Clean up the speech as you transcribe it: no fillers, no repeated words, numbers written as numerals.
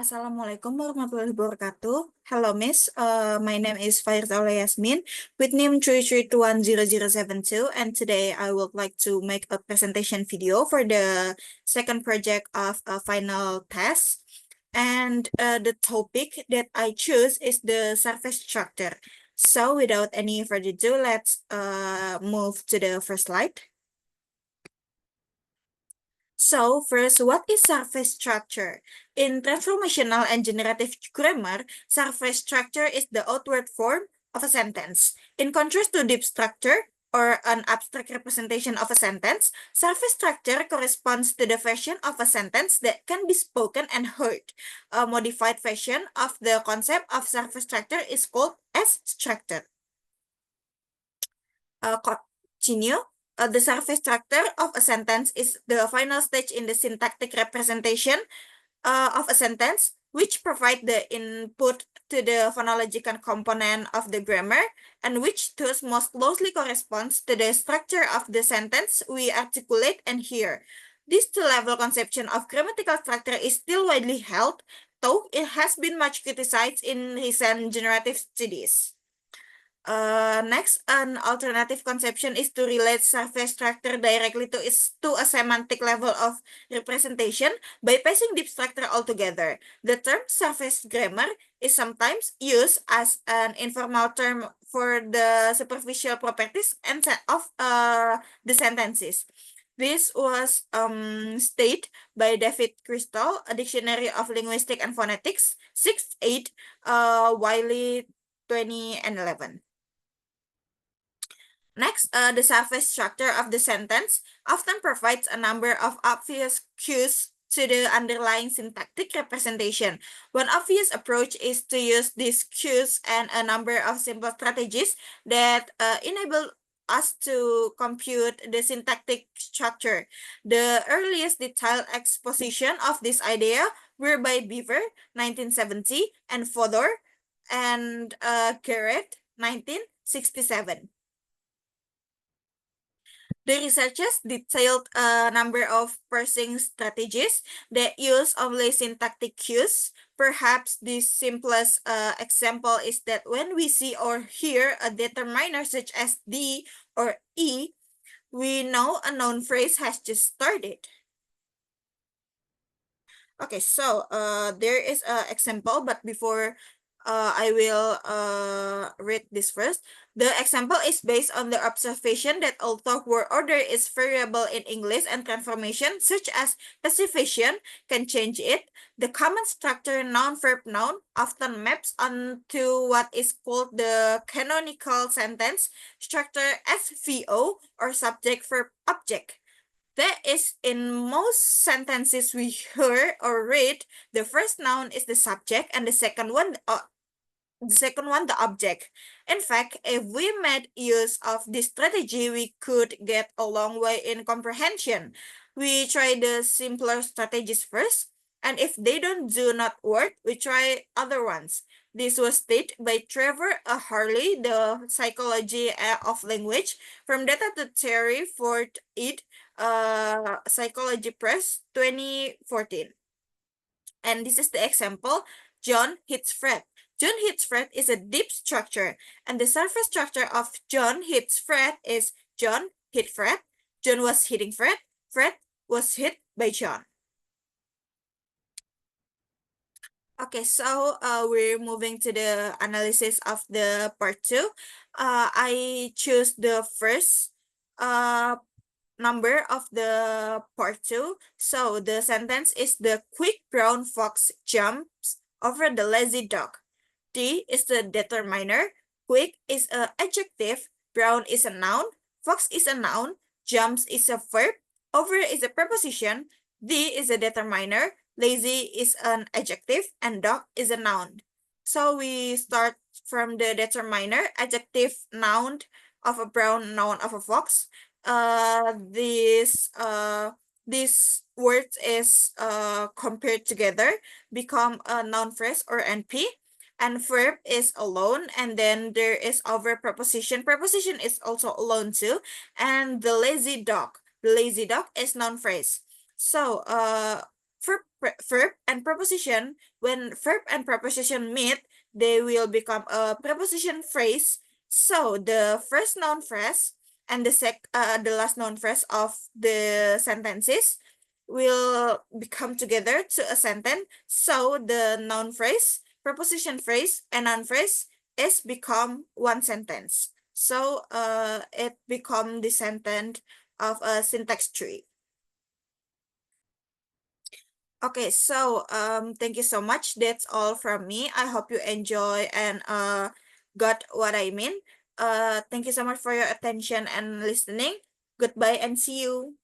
Assalamualaikum warahmatullahi wabarakatuh. Hello, Miss. My name is Aulia Yasmin with name 332100772, and today I would like to make a presentation video for the second project of a final test. And the topic that I choose is the surface structure. So, without any further ado, let's move to the first slide. So, first, what is surface structure? In transformational and generative grammar, surface structure is the outward form of a sentence. In contrast to deep structure, or an abstract representation of a sentence, surface structure corresponds to the version of a sentence that can be spoken and heard. A modified version of the concept of surface structure is called as structure. Continue. The surface structure of a sentence is the final stage in the syntactic representation of a sentence, which provide the input to the phonological component of the grammar, and which thus most closely corresponds to the structure of the sentence we articulate and hear. This two-level conception of grammatical structure is still widely held, though it has been much criticized in recent generative studies. Next, an alternative conception is to relate surface structure directly to a semantic level of representation by passing deep structure altogether. The term surface grammar is sometimes used as an informal term for the superficial properties of the sentences. This was stated by David Crystal, a Dictionary of Linguistics and Phonetics, 6th 8, Wiley 2011. Next, the surface structure of the sentence often provides a number of obvious cues to the underlying syntactic representation. One obvious approach is to use these cues and a number of simple strategies that enable us to compute the syntactic structure. The earliest detailed exposition of this idea were by Beaver, 1970, and Fodor and Garrett, 1967. The researchers detailed a number of parsing strategies that use only syntactic cues. Perhaps the simplest example is that when we see or hear a determiner such as D or E, we know a noun phrase has just started. Okay, so there is an example, but before I will read this first. The example is based on the observation that although word order is variable in English and transformation, such as passivation, can change it, the common structure noun-verb-noun often maps onto what is called the canonical sentence structure SVO, or subject-verb-object. That is, in most sentences we hear or read, the first noun is the subject and the second one the object. In fact, if we made use of this strategy, we could get a long way in comprehension. We try the simpler strategies first, and if they do not work, we try other ones. This was stated by Trevor Harley, The Psychology of Language, From Data to Theory, 4th ed. Psychology Press, 2014. And this is the example: John hits Fred. John hits Fred is a deep structure, and the surface structure of John hits Fred is John hit Fred, John was hitting Fred, Fred was hit by John. Okay, so we're moving to the analysis of the part 2. I choose the first number of the part 2. So the sentence is: the quick brown fox jumps over the lazy dog. D is the determiner. Quick is an adjective. Brown is a noun. Fox is a noun. Jumps is a verb. Over is a preposition. D is a determiner. Lazy is an adjective. And dog is a noun. So we start from the determiner, adjective, noun of a brown, noun of a fox. These words is compared together, become a noun phrase or NP, and verb is alone, and then there is over preposition. Preposition is also alone too, and the lazy dog. The lazy dog is noun phrase. So verb and preposition. When verb and preposition meet, they will become a preposition phrase. So the first noun phrase and the last noun phrase of the sentences will become together to a sentence. So the noun phrase, preposition phrase, and noun phrase is become one sentence. So it become the sentence of a syntax tree. Okay, so thank you so much. That's all from me. I hope you enjoy and got what I mean. Thank you so much for your attention and listening. Goodbye and see you.